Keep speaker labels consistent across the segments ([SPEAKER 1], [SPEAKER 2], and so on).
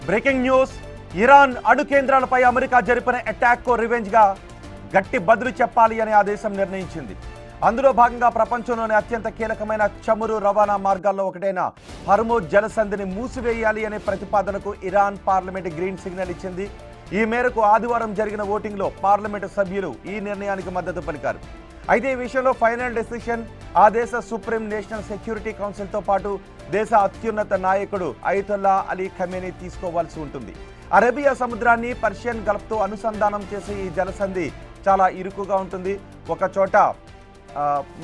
[SPEAKER 1] Breaking news, Iran అణు కేంద్రాలపై America జరిపిన అటాక్కు రివెంజ్గా గట్టి బదులు చెప్పాలి అని ఆ దేశం నిర్ణయించింది. అందులో భాగంగా ప్రపంచంలోని అత్యంత కీలకమైన చమురు రవాణా మార్గాల్లో ఒకటైన హర్మోజ్ జలసంధిని మూసివేయాలి అనే ప్రతిపాదనకు ఇరాన్ పార్లమెంట్ గ్రీన్ సిగ్నల్ ఇచ్చింది. ఈ మేరకు ఆదివారం జరిగిన ఓటింగ్లో పార్లమెంటు సభ్యులు ఈ నిర్ణయానికి మద్దతు పలికారు. అయితే ఈ విషయంలో ఫైనల్ డెసిషన్ ఆ దేశ సుప్రీం నేషనల్ సెక్యూరిటీ కౌన్సిల్తో పాటు దేశ అత్యున్నత నాయకుడు అయతొల్లా అలీ ఖమేనీ తీసుకోవాల్సి ఉంటుంది. అరేబియా సముద్రాన్ని పర్షియన్ గల్ఫ్తో అనుసంధానం చేసే ఈ జలసంధి చాలా ఇరుకుగా ఉంటుంది. ఒక చోట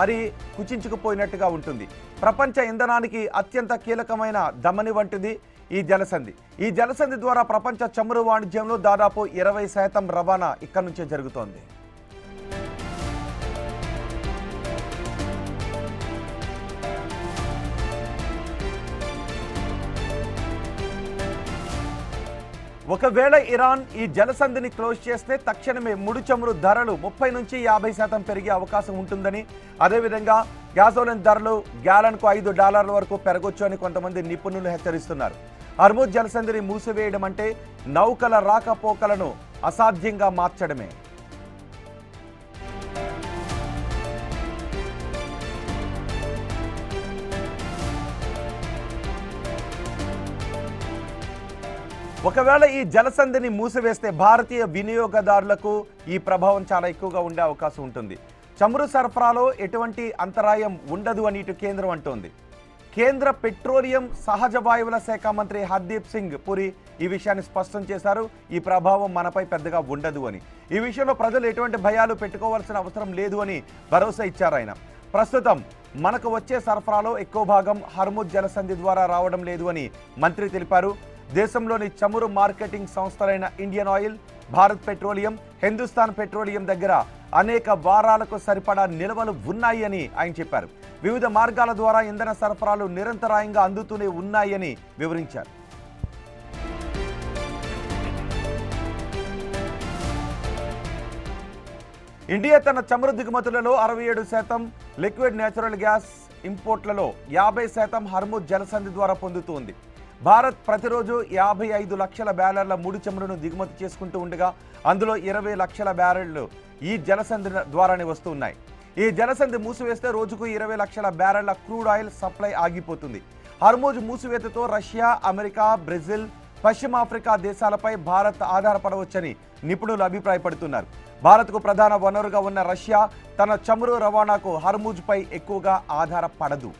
[SPEAKER 1] మరి కుచించుకుపోయినట్టుగా ఉంటుంది. ప్రపంచ ఇంధనానికి అత్యంత కీలకమైన ధమని వంటిది ఈ జలసంధి. ఈ జలసంధి ద్వారా ప్రపంచ చమురు వాణిజ్యంలో దాదాపు 20% రవాణా ఇక్కడి నుంచే జరుగుతోంది. ఒకవేళ ఇరాన్ ఈ జలసంధిని క్లోజ్ చేస్తే తక్షణమే ముడి చమురు ధరలు 30 నుంచి 50% పెరిగే అవకాశం ఉంటుందని, అదేవిధంగా గ్యాసోలిన్ ధరలు గ్యాలన్కు $5 వరకు పెరగొచ్చు అని కొంతమంది నిపుణులు హెచ్చరిస్తున్నారు. హర్మోజ్ జలసంధిని మూసివేయడం అంటే నౌకల రాకపోకలను అసాధ్యంగా మార్చడమే. ఒకవేళ ఈ జలసంధిని మూసివేస్తే భారతీయ వినియోగదారులకు ఈ ప్రభావం చాలా ఎక్కువగా ఉండే అవకాశం ఉంటుంది. చమురు సరఫరాలో ఎటువంటి అంతరాయం ఉండదు అని ఇటు కేంద్రం అంటోంది. కేంద్ర పెట్రోలియం సహజ వాయువుల శాఖ మంత్రి హర్దీప్ సింగ్ పురి ఈ విషయాన్ని స్పష్టం చేశారు. ఈ ప్రభావం మనపై పెద్దగా ఉండదు అని. ఈ విషయంలో ప్రజలు ఎటువంటి భయాలు పెట్టుకోవాల్సిన అవసరం లేదు అని భరోసా ఇచ్చారు ఆయన. ప్రస్తుతం మనకు వచ్చే సరఫరాలో ఎక్కువ భాగం హర్మోజ్ జలసంధి ద్వారా రావడం లేదు అని మంత్రి తెలిపారు. దేశంలోని చమురు మార్కెటింగ్ సంస్థలైన Indian Oil, Bharat Petroleum, Hindustan Petroleum దగ్గర అనేక వారాలకు సరిపడా నిల్వలు ఉన్నాయి అని ఆయన చెప్పారు. వివిధ మార్గాల ద్వారా ఇంధన సరఫరాలు నిరంతరాయంగా అందుతూనే ఉన్నాయని వివరించారు. ఇండియా తన చమురు దిగుమతులలో 67%, లిక్విడ్ నేచురల్ గ్యాస్ ఇంపోర్ట్లలో 50% హర్మోజ్ జలసంధి ద్వారా పొందుతోంది. భారత్ ప్రతిరోజు 55 లక్షల బ్యారెళ్ల ముడి చమురును దిగుమతి చేసుకుంటూ ఉండగా అందులో 20 లక్షల బ్యారెళ్లు ఈ జలసంధి ద్వారానే వస్తున్నాయి. ఈ జలసంధి మూసివేస్తే రోజుకు 20 లక్షల బ్యారెళ్ల క్రూడ్ ఆయిల్ సప్లై ఆగిపోతుంది. హర్మోజ్ మూసివేతతో రష్యా, అమెరికా, బ్రెజిల్, పశ్చిమాఫ్రికా దేశాలపై భారత్ ఆధారపడవచ్చని నిపుణులు అభిప్రాయపడుతున్నారు. భారత్కు ప్రధాన వనరుగా ఉన్న రష్యా తన చమురు రవాణాకు హర్మూజ్పై ఎక్కువగా ఆధారపడదు.